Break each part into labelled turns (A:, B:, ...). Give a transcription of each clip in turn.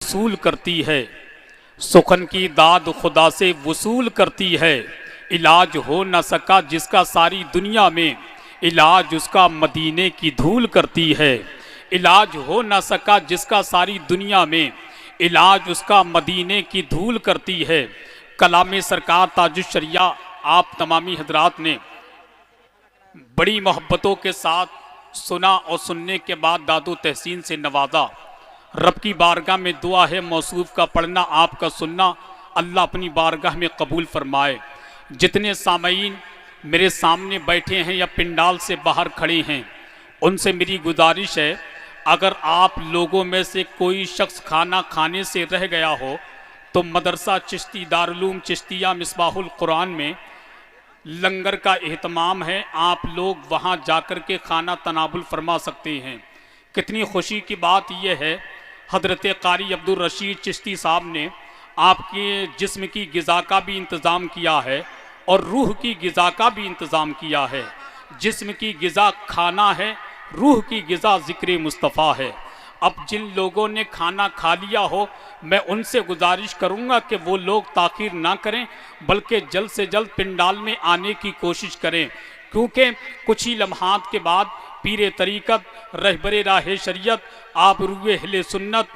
A: उसूल करती है, सुखन की दाद खुदा से वसूल करती है। इलाज हो न सका जिसका सारी दुनिया में, इलाज उसका मदीने की धूल करती है। इलाज हो न सका जिसका सारी दुनिया में, इलाज उसका मदीने की धूल करती है। कलाम सरकार ताजुश शरिया आप तमामी हजरात ने बड़ी मोहब्बतों के साथ सुना और सुनने के बाद दादो तहसीन से नवाजा। रब की बारगाह में दुआ है मौसूफ का पढ़ना, आपका सुनना अल्लाह अपनी बारगाह में कबूल फरमाए। जितने सामईन मेरे सामने बैठे हैं या पिंडाल से बाहर खड़े हैं, उनसे मेरी गुजारिश है, अगर आप लोगों में से कोई शख्स खाना खाने से रह गया हो तो मदरसा चिश्ती दारुलूम चिश्तिया मिसबाहुल कुरान में लंगर का एहतमाम है, आप लोग वहां जाकर के खाना तनाबुल फरमा सकते हैं। कितनी खुशी की बात यह है, हजरत कारी अब्दुल रशीद चिश्ती साहब ने आपके जिस्म की ग़िज़ा का भी इंतज़ाम किया है और रूह की ग़िज़ा का भी इंतज़ाम किया है। जिस्म की ग़िज़ा खाना है, रूह की ग़िज़ा ज़िक्र मुस्तफ़ा है। अब जिन लोगों ने खाना खा लिया हो, मैं उनसे गुजारिश करूंगा कि वो लोग ताख़ीर ना करें, बल्कि जल्द से जल्द पिंडाल में आने की कोशिश करें, क्योंकि कुछ ही लम्हात के बाद पीर तरीक़त, रहबरे राह शरीयत, आबरूए अहले सुन्नत,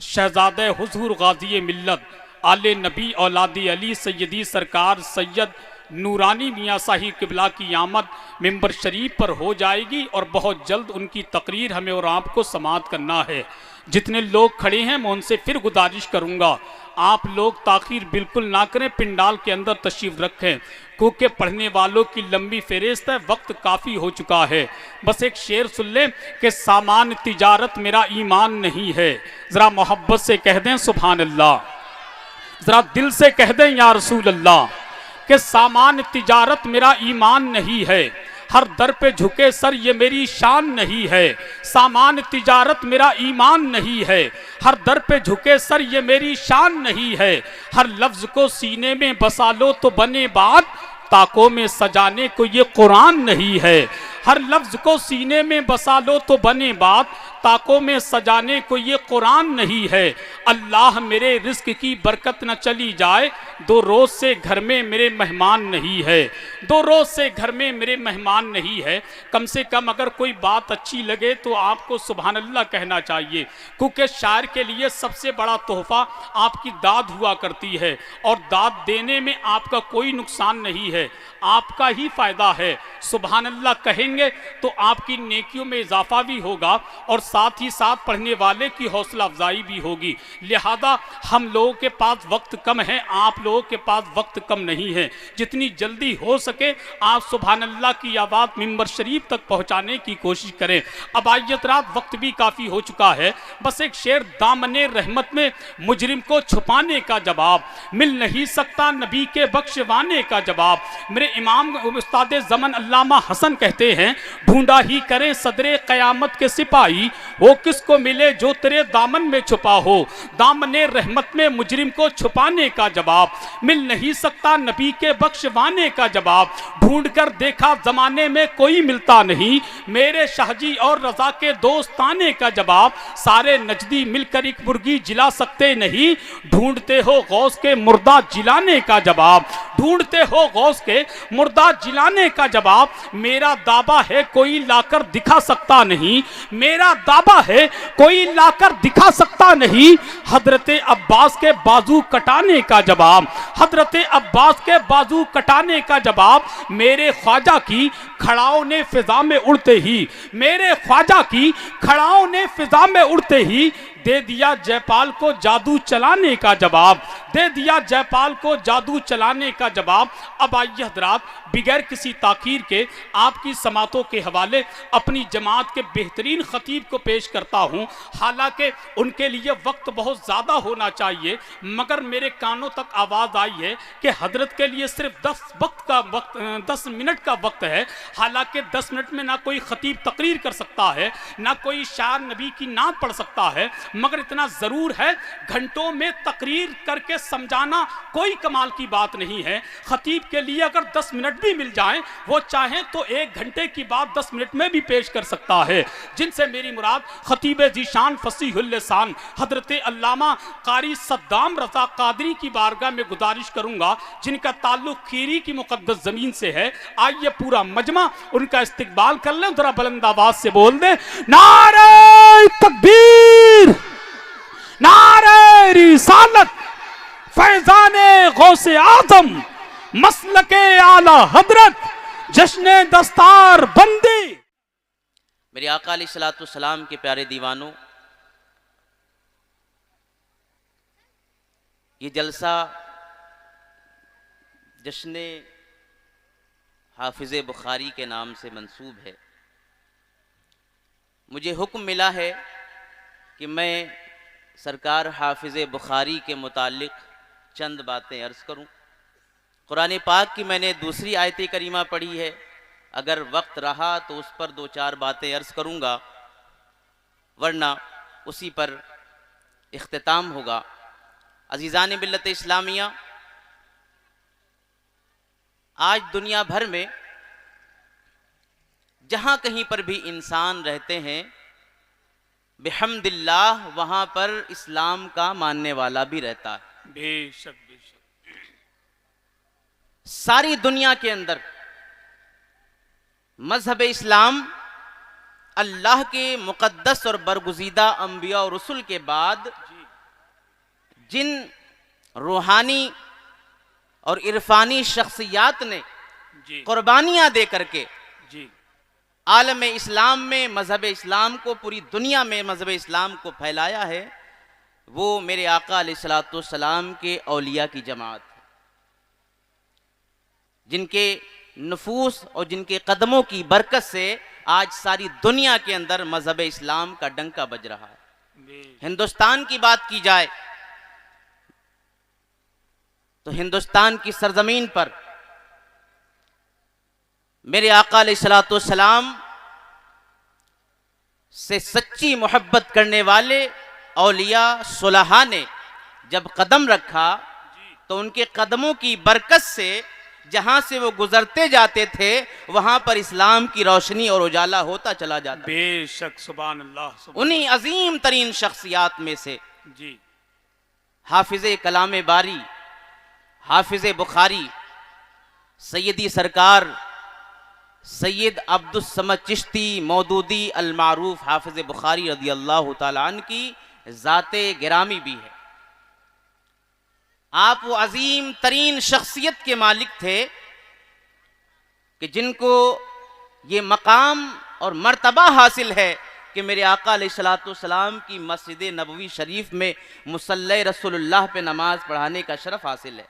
A: शहज़ादे हुज़ूर गाज़ी मिल्लत, आले नबी औलादी अली सैयदी सरकार सैयद नूरानी मियाँ साहिब किबला की आमद मिंबर शरीफ पर हो जाएगी और बहुत जल्द उनकी तकरीर हमें और आपको समाअत करना है। जितने लोग खड़े हैं मैं उनसे फिर गुजारिश करूँगा, आप लोग ताख़ीर बिल्कुल ना करें, पिंडाल के अंदर तशरीफ़ रखें, क्योंकि पढ़ने वालों की लंबी फ़हरिस्त है, वक्त काफ़ी हो चुका है। बस एक शेर सुन लें कि सामान तिजारत मेरा ईमान नहीं है। ज़रा मोहब्बत से कह दें सुभान अल्लाह, ज़रा दिल से कह दें या रसूल अल्लाह कि सामान तिजारत मेरा ईमान नहीं है। हर दर पे झुके सर ये मेरी शान नहीं है। सामान तिजारत मेरा ईमान नहीं है, हर दर पे झुके सर ये मेरी शान नहीं है। हर लफ्ज़ को सीने में बसा लो तो बने बात, ताकों में सजाने को ये कुरान नहीं है। हर लफ्ज़ को सीने में बसा लो तो बने बात, ताकों में सजाने को ये कुरान नहीं है। अल्लाह मेरे रिस्क की बरकत न चली जाए, दो रोज़ से घर में मेरे मेहमान नहीं है। दो रोज़ से घर में मेरे मेहमान नहीं है। कम से कम अगर कोई बात अच्छी लगे तो आपको सुभान अल्लाह कहना चाहिए, क्योंकि शायर के लिए सबसे बड़ा तोहफ़ा आपकी दाद हुआ करती है और दाद देने में आपका कोई नुकसान नहीं है, आपका ही फ़ायदा है। सुभान अल्लाह कहेंगे तो आपकी नेकियों में इजाफा भी होगा और साथ ही साथ पढ़ने वाले की हौसला अफजाई भी होगी। लिहाजा हम लोगों के पास वक्त कम है, आप लोगों के पास वक्त कम नहीं है। जितनी जल्दी हो सके आप सुभान अल्लाह की आवाज़ मिंबर शरीफ तक पहुँचाने की कोशिश करें। अब आयत रात वक्त भी काफ़ी हो चुका है, बस एक शेर, दामने रहमत में मुजरिम को छुपाने का जवाब मिल नहीं सकता, नबी के बख्शवाने का जवाब। मेरे इमाम उस्ताद ज़मन अल्लामा हसन कहते हैं, ढूंढा ही करें सदरे क़यामत के सिपाही, वो किसको मिले जो तेरे दामन में छुपा हो। दामने रहमत में मुजरिम को छुपाने का जवाब मिल नहीं सकता, नबी के बख्शवाने का जवाब। ढूंढ कर देखा ज़माने में कोई मिलता नहीं, मेरे शाहजी और रज़ा के दोस्ताने का जवाब। सारे नजदी मिलकर एक मुर्गी जिला सकते नहीं, ढूंढते हो गौस के मुर्दा जिलाने का जवाब। ढूंढते हो गौस के मुर्दा जिलाने का जवाब। मेरा दावा है कोई लाकर दिखा सकता नहीं, मेरा दावा है कोई लाकर दिखा सकता नहीं। हजरत अब्बास के बाजू कटाने का जवाब, हजरत अब्बास के बाजू कटाने का जवाब। मेरे ख्वाजा की खड़ाओं ने फिजा में उड़ते ही, मेरे ख्वाजा की खड़ाओं ने फिजा में उड़ते ही दे दिया जयपाल को जादू चलाने का जवाब, दे दिया जयपाल को जादू चलाने का जवाब। अब आइए हजरात, बिगैर किसी ताखीर के आपकी समातों के हवाले अपनी जमात के बेहतरीन खतीब को पेश करता हूँ। हालांकि उनके लिए वक्त बहुत ज़्यादा होना चाहिए, मगर मेरे कानों तक आवाज़ आई है कि हजरत के लिए सिर्फ 10 मिनट का वक्त है। हालांकि 10 मिनट में ना कोई खतीब तकरीर कर सकता है, ना कोई शायर नबी की नात पढ़ सकता है, मगर इतना जरूर है घंटों में तकरीर करके समझाना कोई कमाल की बात नहीं है। खतीब के लिए अगर 10 मिनट भी मिल जाएं, वो चाहें तो 1 घंटे की बात 10 मिनट में भी पेश कर सकता है। जिनसे मेरी मुराद खतीब जीशान फसीहुल लिसान हजरत अल्लामा कारी सद्दाम रज़ा कादरी की बारगाह में गुजारिश करूंगा, जिनका ताल्लुक खीरी की मुकद्दस जमीन से है। आइए पूरा मजमा उनका इस्तकबाल कर लें, जरा बुलंद आवाज से बोल दें, नारे तकबीर, नारे रिसालत, फैजाने गौसे आजम, मसलके आला हजरत, जश्ने दस्तार बंदी।
B: मेरे आका अलैहिस्सलातु सलाम के प्यारे दीवानों, ये जलसा जश्न हाफिज़ बुखारी के नाम से मंसूब है। मुझे हुक्म मिला है कि मैं सरकार हाफिज़ बुखारी के मुतालिक चंद बातें अर्ज़ करूं। कुरान पाक की मैंने दूसरी आयत करीमा पढ़ी है, अगर वक्त रहा तो उस पर 2-4 बातें अर्ज़ करूंगा, वरना उसी पर इख्तिताम होगा। अज़ीज़ान मिल्लत इस्लामिया, आज दुनिया भर में जहाँ कहीं पर भी इंसान रहते हैं, बिहम्दिल्लाह वहाँ पर इस्लाम का मानने वाला भी रहता है।
A: बेशक बेशक।
B: सारी दुनिया के अंदर मजहब इस्लाम अल्लाह के मुकद्दस और बरगुज़ीदा अंबिया और रसूल के बाद जिन रूहानी और इरफानी शख्सियात ने कुर्बानियाँ दे करके आलम इस्लाम में मजहब इस्लाम को, पूरी दुनिया में मजहब इस्लाम को फैलाया है, वो मेरे आका अलैहिस्सलातु सलाम के औलिया की जमात है, जिनके नफूस और जिनके कदमों की बरकत से आज सारी दुनिया के अंदर मजहब इस्लाम का डंका बज रहा है। हिंदुस्तान की बात की जाए तो हिंदुस्तान की सरजमीन पर मेरे आका अलैहिस्सलातु सलाम से सच्ची मोहब्बत करने वाले औलिया सुलहा ने जब कदम रखा तो उनके कदमों की बरकत से जहां से वो गुजरते जाते थे वहां पर इस्लाम की रोशनी और उजाला होता चला जाता।
A: बेशक, सुभान अल्लाह।
B: उन्हीं अजीम तरीन शख्सियात में से
A: जी
B: हाफिज़े कलाम बारी, हाफिज़े बुखारी, सैयदी सरकार सैयद अब्दुस समद चिश्ती मौदूदी अल मारूफ हाफिज़ बुखारी रज़ी अल्लाह तआला अन्हु की ज़ाते गिरामी भी है। आप वो अजीम तरीन शख्सियत के मालिक थे कि जिनको ये मकाम और मर्तबा हासिल है कि मेरे आका अलैहिस्सलातु सलाम की मस्जिद नबवी शरीफ में मुसल्ले रसूलुल्लाह पे नमाज पढ़ाने का शरफ हासिल है।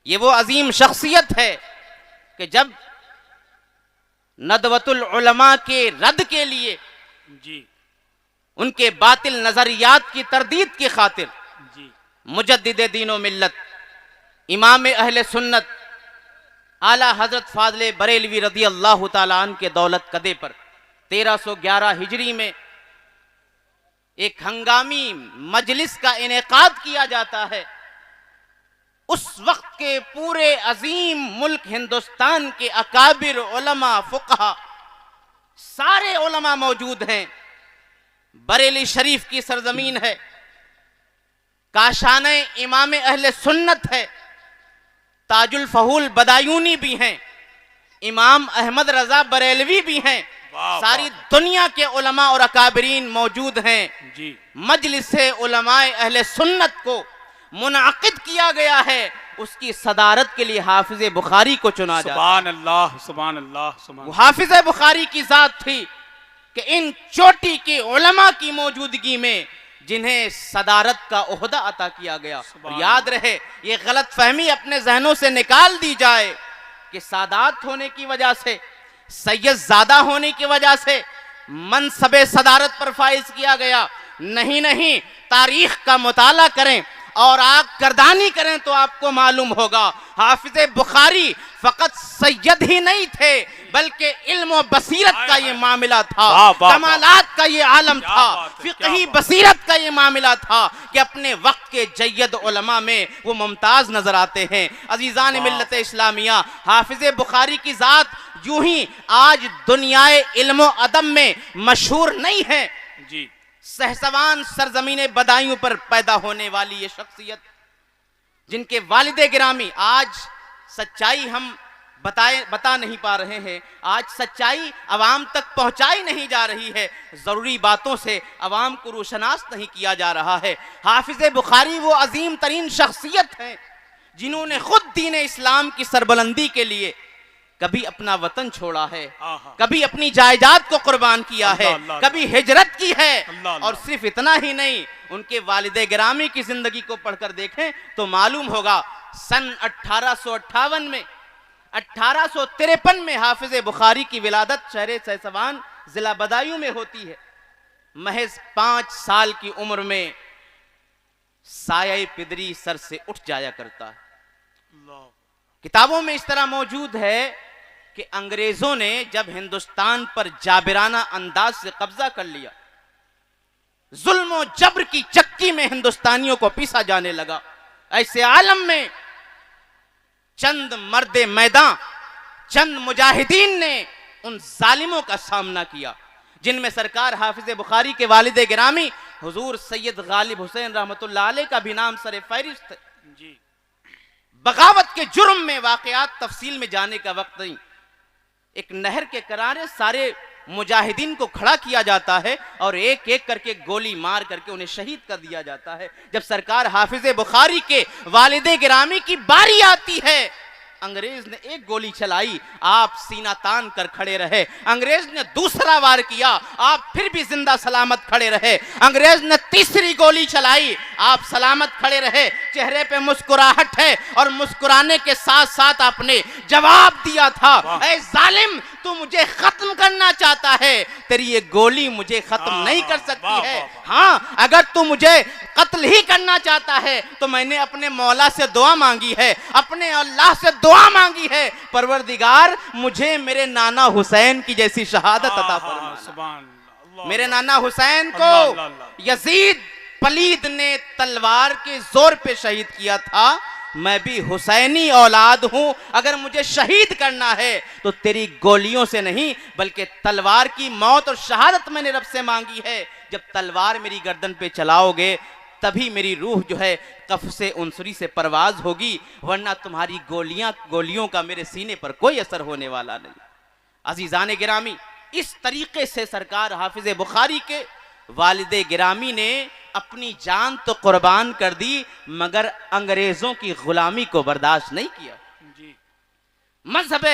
B: ये वो अजीम शख्सियत है कि जब नदवतुल उलमा के रद्द के लिए
A: जी,
B: उनके बातिल नजरियात की तरदीद की खातिर
A: जी
B: मुजद्दिद दीन व मिल्लत इमाम अहले सुन्नत आला हजरत फाज़िल बरेलवी रज़ी अल्लाह तआला अन्हु के दौलत कदे पर 1311 हिजरी में एक हंगामी मजलिस का इनेकाद किया जाता है। उस वक्त के पूरे अजीम मुल्क हिंदुस्तान के अकाबिर उलमा फुक़हा सारे उलमा मौजूद हैं। बरेली शरीफ की सरजमीन है, काशाने इमाम अहले सुन्नत है, ताजुल फहूल बदायूनी भी हैं, इमाम अहमद रजा बरेलवी भी हैं। सारी दुनिया के उलमा और अकाबरीन मौजूद हैं।
A: जी
B: मजलिस उलमाए अहले सुन्नत को मुनाकिद किया गया है, उसकी सदारत के लिए हाफिज़े बुखारी को चुना जाता है।
A: सुभान अल्लाह, सुभान अल्लाह, सुभान।
B: वो हाफिज़े बुखारी की जात थी कि इन चोटी के उलमा की मौजूदगी में जिन्हें सदारत का ओहदा अता किया गया। और याद रहे, ये गलत फहमी अपने जहनों से निकाल दी जाए कि सादात होने की वजह से, सैयद ज़ादा होने की वजह से मनसबे सदारत पर फाइज किया गया। नहीं नहीं, तारीख का मुताला करें, और आग गर्दानी करें तो आपको मालूम होगा हाफिज बुखारी फकत सैयद ही नहीं थे बल्कि इल्म और बसीरत का ये मामला था, कमालात का ये आलम था, फिक़ही बसीरत का ये मामला था कि अपने वक्त के जय्यद उलमा में वो मुमताज नजर आते हैं। अजीजान मिल्लत इस्लामिया, हाफिज बुखारी की जात यूं ही आज दुनियाए इल्म और अदब में मशहूर नहीं है
A: जी।
B: सहसवान सरजमीन बदायूं पर पैदा होने वाली ये शख्सियत, जिनके वालिदे गिरामी आज सच्चाई हम बता नहीं पा रहे हैं, आज सच्चाई अवाम तक पहुंचाई नहीं जा रही है, जरूरी बातों से अवाम को रोशनास नहीं किया जा रहा है। हाफिज बुखारी वो अजीम तरीन शख्सियत हैं जिन्होंने खुद दीन इस्लाम की सरबुलंदी के लिए कभी अपना वतन छोड़ा है, कभी अपनी जायदाद को कुर्बान किया है, कभी हिजरत की है। और सिर्फ इतना ही नहीं, उनके वालिदे गिरामी की जिंदगी को पढ़कर देखें तो मालूम होगा सन 1858 में 1853 में हाफिज बुखारी की विलादत शहर सहसवान जिला बदायूं में होती है। महज 5 साल की उम्र में साया पिदरी सर से उठ जाया करता है। किताबों में इस तरह मौजूद है कि अंग्रेजों ने जब हिंदुस्तान पर जाबिराना अंदाज से कब्जा कर लिया, जुल्म और जबर की चक्की में हिंदुस्तानियों को पीसा जाने लगा, ऐसे आलम में चंद मर्दे मैदान, चंद मुजाहिदीन ने उन जालिमों का सामना किया जिनमें सरकार हाफिज बुखारी के वालिदे गिरामी हुजूर सैयद गालिब हुसैन रहमतुल्लाह अलैह का भी नाम सरे फहरिस्त जी। बगावत के जुर्म में वाकयात तफसील में जाने का वक्त नहीं, एक नहर के किनारे सारे मुजाहिदीन को खड़ा किया जाता है और एक एक करके गोली मार करके उन्हें शहीद कर दिया जाता है। जब सरकार हाफिज बुखारी के वालिदे गिरामी की बारी आती है, अंग्रेज ने एक गोली चलाई, आप सीना तान कर खड़े रहे। अंग्रेज ने दूसरा वार किया, आप फिर भी जिंदा सलामत खड़े रहे। अंग्रेज ने तीसरी गोली चलाई, आप सलामत खड़े रहे। चेहरे पे मुस्कुराहट है और मुस्कुराने के साथ साथ आपने जवाब दिया था, ऐ जालिम तू मुझे खत्म करना चाहता है, तेरी ये गोली मुझे खत्म नहीं कर सकती है। हाँ, अगर तू मुझे कत्ल ही करना चाहता है तो मैंने अपने मौला से दुआ मांगी है, अपने अल्लाह से दुआ मांगी है, परवरदिगार मुझे मेरे नाना हुसैन की जैसी शहादत अता फरमा। मेरे नाना हुसैन को यजीद पलीद ने तलवार के जोर पे शहीद किया था, मैं भी हुसैनी औलाद हूं, अगर मुझे शहीद करना है तो तेरी गोलियों से नहीं बल्कि तलवार की मौत और शहादत मैंने रब से मांगी है। जब तलवार मेरी गर्दन पे चलाओगे तभी मेरी रूह जो है कफ से उनसरी से परवाज होगी, वरना तुम्हारी गोलियों का मेरे सीने पर कोई असर होने वाला नहीं। अजीजान गिरामी, इस तरीके से सरकार हाफिज बुखारी के वालिदे गिरामी ने अपनी जान तो कुर्बान कर दी मगर अंग्रेजों की गुलामी को बर्दाश्त नहीं किया जी। मजहब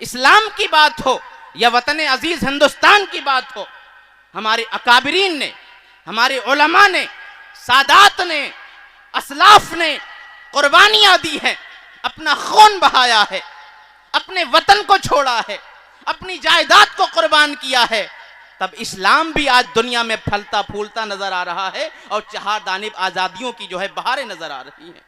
B: इस्लाम की बात हो या वतन अजीज हिंदुस्तान की बात हो, हमारे अकाबिरीन ने, हमारे उलमा ने, सादात ने, असलाफ ने कुर्बानियां दी हैं, अपना खून बहाया है, अपने वतन को छोड़ा है, अपनी जायदाद को कुर्बान किया है, तब इस्लाम भी आज दुनिया में फलता फूलता नजर आ रहा है और चार दानिब आजादियों की जो है बहारें नजर आ रही हैं।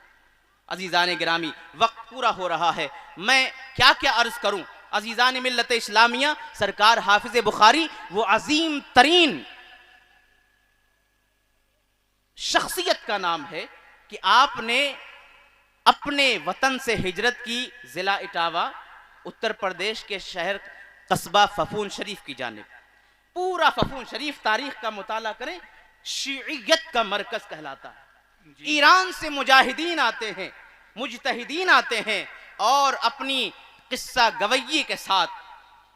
B: अजीजान गिरामी, वक्त पूरा हो रहा है, मैं क्या क्या अर्ज करूं। अजीजान मिल्लत इस्लामिया, सरकार हाफिज बुखारी वो अजीम तरीन शख्सियत का नाम है कि आपने अपने वतन से हिजरत की जिला इटावा उत्तर प्रदेश के शहर कस्बा फफून शरीफ की जानिब। पूरा फफून शरीफ तारीख का मुताला करें, शीइयत का मरकज कहलाता है। ईरान से मुजाहिदीन आते हैं, मुजतहिदीन आते हैं और अपनी किस्सा गवैयी के साथ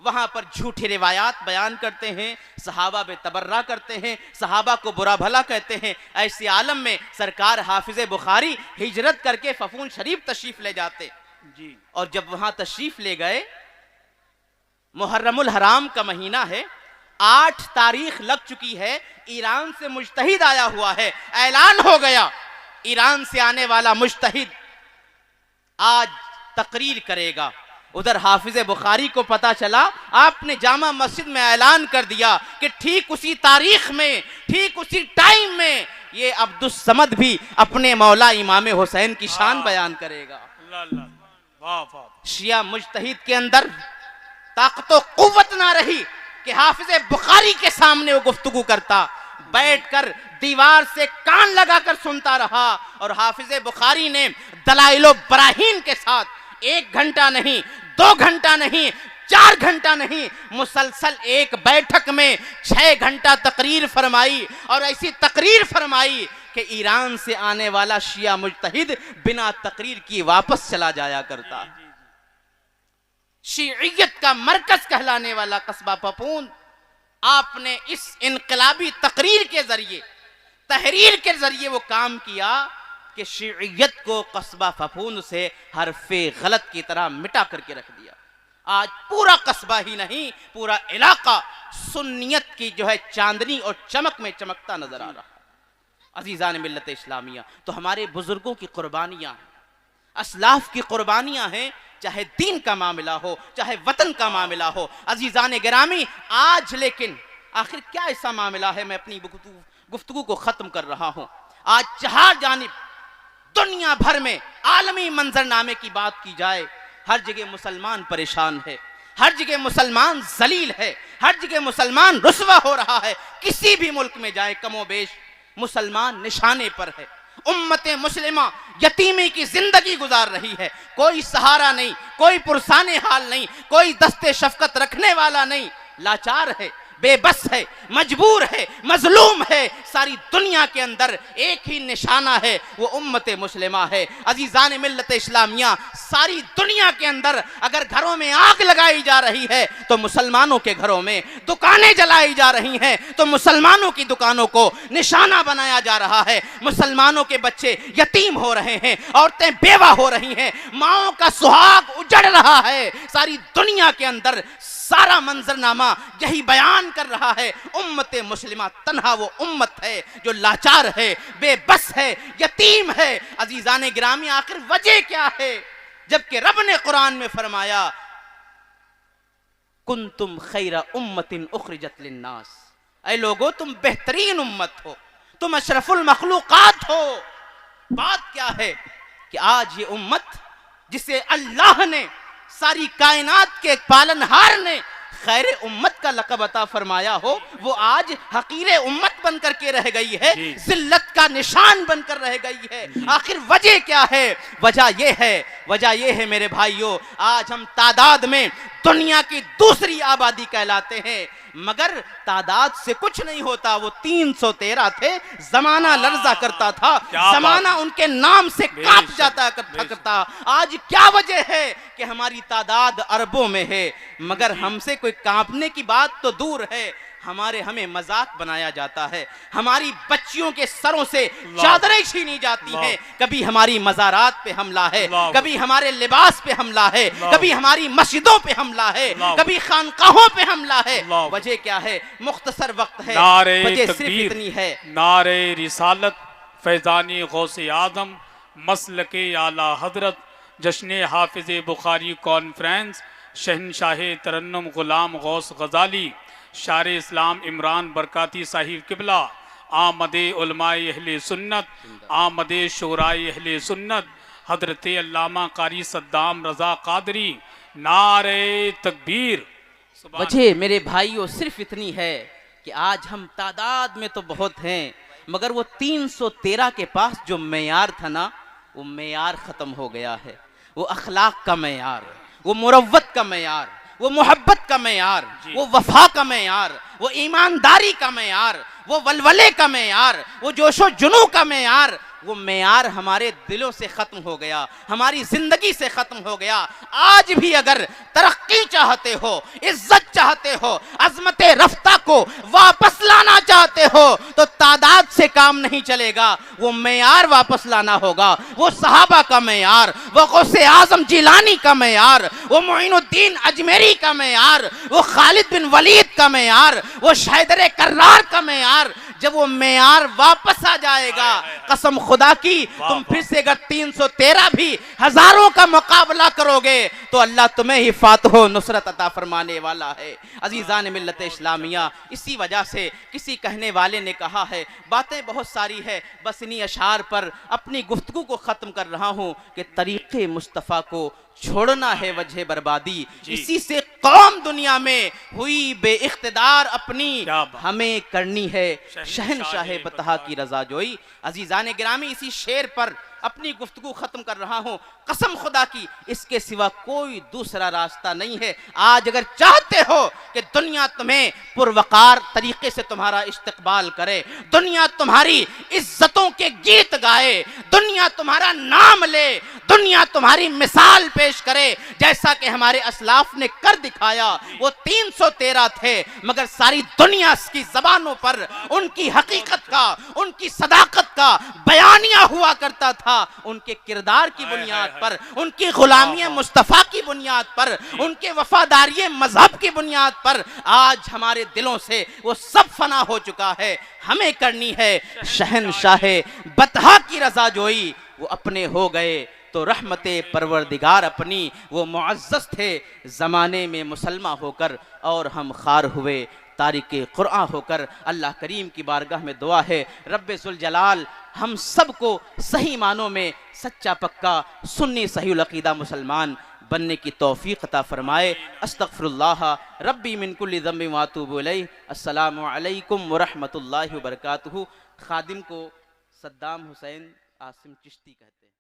B: वहां पर झूठी रिवायात बयान करते हैं, सहाबा पे तबर्रा करते हैं, सहाबा को बुरा भला कहते हैं। ऐसे आलम में सरकार हाफिज बुखारी हिजरत करके फफून शरीफ तशरीफ ले जाते जी। और जब वहां तशरीफ ले गए, मुहर्रमुल हराम का महीना है, 8 तारीख लग चुकी है, ईरान से मुजतहिद आया हुआ है, ऐलान हो गया ईरान से आने वाला मुजतहिद आज तकरीर करेगा। उधर हाफिज बुखारी को पता चला, आपने जामा मस्जिद में ऐलान कर दिया कि ठीक उसी तारीख में, ठीक उसी टाइम में ये अब्दुस समद भी अपने मौला इमाम हुसैन की शान बयान करेगा।
A: वाह वाह।
B: शिया मुजतहिद के अंदर ताकत कुव्वत ना रही कि हाफिज बुखारी के सामने वो गुफ्तगू करता, बैठकर दीवार से कान लगाकर सुनता रहा। और हाफिज बुखारी ने दलाइलो बराहीन के साथ 1 घंटा नहीं, 2 घंटा नहीं, 4 घंटा नहीं, मुसलसल एक बैठक में 6 घंटा तकरीर फरमाई। और ऐसी तकरीर फरमाई कि ईरान से आने वाला शिया मुजतहिद बिना तकरीर की वापस चला जाया करता। शीइयत का मरकज कहलाने वाला कस्बा पपून, आपने इस इनकलाबी तकरीर के जरिए, तहरीर के जरिए वो काम किया कि शीइयत को कस्बा पपून से हरफे गलत की तरह मिटा करके रख दिया। आज पूरा कस्बा ही नहीं, पूरा इलाका सुन्नियत की जो है चांदनी और चमक में चमकता नजर आ रहा है। अजीजान मिल्लत इस्लामिया, तो हमारे बुजुर्गों की कुर्बानियां, असलाफ की कुर्बानियां हैं, चाहे दीन का मामला हो, चाहे वतन का मामला हो। अजीजान गिरामी, आज लेकिन आखिर क्या ऐसा मामला है, मैं अपनी गुफ्तगू को खत्म कर रहा हूं। आज चार जानिब दुनिया भर में आलमी मंजरनामे की बात की जाए, हर जगह मुसलमान परेशान है, हर जगह मुसलमान जलील है, हर जगह मुसलमान रुस्वा हो रहा है। किसी भी मुल्क में जाए कमोबेश मुसलमान निशाने पर है। उम्मते मुस्लिमा यतीमी की जिंदगी गुजार रही है, कोई सहारा नहीं, कोई पुरसाने हाल नहीं, कोई दस्ते शफकत रखने वाला नहीं, लाचार है, बेबस है, मजबूर है, मजलूम है। सारी दुनिया के अंदर एक ही निशाना है, वो उम्मते मुस्लिमा है। अजीजान मिल्लत इस्लामिया, सारी दुनिया के अंदर अगर घरों में आग लगाई जा रही है तो मुसलमानों के घरों में, दुकानें जलाई जा रही हैं तो मुसलमानों की दुकानों को निशाना बनाया जा रहा है। मुसलमानों के बच्चे यतीम हो रहे हैं, औरतें बेवा हो रही हैं, माओ का सुहाग उजड़ रहा है। सारी दुनिया के अंदर सारा मंजरनामा यही बयान कर रहा है, उम्मत मुस्लिमा तन्हा वो उम्मत है जो लाचार है, बेबस है, यतीम है। अजीजान गिरामी, आखिर वजह क्या है? जबकि रब ने कुरान में फरमाया, कुंतुम खैरा उम्मतिन उखरिजत लिन्नास, ऐ लोगो तुम बेहतरीन उम्मत हो, तुम अशरफुल मखलूकात हो। बात क्या है कि आज ये उम्मत जिसे अल्लाह ने, सारी कायनात के पालनहार ने खैर उम्मत का लक़ब अता फरमाया हो, वो आज हकीर उम्मत बनकर के रह गई है, जिल्लत का निशान बनकर रह गई है। आखिर वजह क्या है? वजह ये है मेरे भाइयों, आज हम तादाद में दुनिया की दूसरी आबादी कहलाते हैं, मगर तादाद से कुछ नहीं होता। वो 313 थे, जमाना लर्जा करता था, जमाना उनके नाम से कांप जाता करता। आज क्या वजह है कि हमारी तादाद अरबों में है, मगर हमसे कोई कांपने की बात तो दूर है, हमें मजाक बनाया जाता है, हमारी बच्चियों के सरों से चादरें छीनी जाती हैं। कभी हमारी मज़ारात पे हमला है, कभी हमारे लिबास पे हमला है, कभी हमारी मस्जिदों पे हमला है, कभी खानकाहों पे हमला है। वजह क्या है? मुख्तसर वक्त है, वजह सिर्फ इतनी है।
A: नारे रिसालत, फैजानी गौसे आजम, मसलके आला हजरत, जश्न हाफिज बुखारी कॉन्फ्रेंस, शहनशाह तरन्नुम गुलाम गौस गजाली, शार इस्लाम इमरान बरकाती साहिब किबला, आमदे उलमाए अहले सुन्नत, आमदे शोराए अहले सुन्नत, हजरत अल्लामा कारी सद्दाम रजा कादरी, नारे तकबीर।
B: वजह मेरे भाइयों सिर्फ इतनी है कि आज हम तादाद में तो बहुत हैं, मगर वो 313 के पास जो मेयार था ना, वो मेयार खत्म हो गया है। वो अखलाक का मेयार, वो मुरव्वत का मेयार, वो मोहब्बत का मेयार, वो वफा का मेयार, वो ईमानदारी का मेयार, वो वलवले का मेयार, वो जोशो जुनू का मेयार, वो मेयार हमारे दिलों से खत्म हो गया, हमारी जिंदगी से खत्म हो गया। आज भी अगर तरक्की चाहते हो, इज्जत चाहते हो, अजमत रफ्ता को वापस लाना चाहते हो, तो तादाद से काम नहीं चलेगा। वो मेयार वापस लाना होगा, वो सहाबा का मेयार, वो गौसे आजम जिलानी का मेयार, वो मोइनुद्दीन अजमेरी का मेयार, वो खालिद बिन वलीद का मेयार, वो हैदर कर्रार का मेयार, जब वो मेयार वापस आ जाएगा, कसम खुदा की तुम फिर से अगर 313 भी हजारों का मुकाबला करोगे तो अल्लाह तुम्हें ही फातह नुसरत अता फरमाने वाला है। अजीजान मिल्लत इस्लामिया, इसी वजह से किसी कहने वाले ने कहा है, बातें बहुत सारी है, बस इन्हीं अशार पर अपनी गुफ्तगू को ख़त्म कर रहा हूँ कि तरीक़े मुस्तफ़ा को छोड़ना है वजह बर्बादी, इसी से कौम दुनिया में हुई बेइख्तिदार, अपनी हमें करनी है शहनशाह बतहा की रजा जोई। अजीजान गिरामी, इसी शेर पर अपनी गुफ्तगू खत्म कर रहा हूं। कसम खुदा की इसके सिवा कोई दूसरा रास्ता नहीं है। आज अगर चाहते हो कि दुनिया तुम्हें पुरवकार तरीके से तुम्हारा इस्तकबाल करे, दुनिया तुम्हारी इज्जतों के गीत गाए, दुनिया तुम्हारा नाम ले, दुनिया तुम्हारी मिसाल पेश करे, जैसा कि हमारे असलाफ ने कर दिखाया। वो 313 थे मगर सारी दुनिया की जबानों पर उनकी हकीकत का, उनकी सदाकत का बयानिया हुआ करता था। उनके किरदार की बुनियाद पर, उनकी गुलामी मुस्तफ़ा की बुनियाद पर, उनके वफादारी मजहब की बुनियाद पर आज हमारे दिलों से वो सब फना हो चुका है। हमें करनी है शहनशाह बतहा की रजा जोई। वो अपने हो गए तो रहमते परवरदिगार अपनी, वो मुअज़्ज़ज़ थे ज़माने में मुसलमान होकर और हम खार हुए तारिके कुरान होकर। अल्लाह करीम की बारगाह में दुआ है, रब्बे ज़ुल जलाल हम सब को सही मानों में सच्चा पक्का सुन्नी सही अक़ीदा मुसलमान बनने की तौफीक अता फरमाए। अस्तग़फिरुल्लाह रब्बी मिन कुल्लि ज़ंबिन व अतूबु इलैहि। अस्सलामु अलैकुम व रहमतुल्लाहि व बरकातुहू। खादिम को सद्दाम हुसैन आसिम चिश्ती कहते हैं।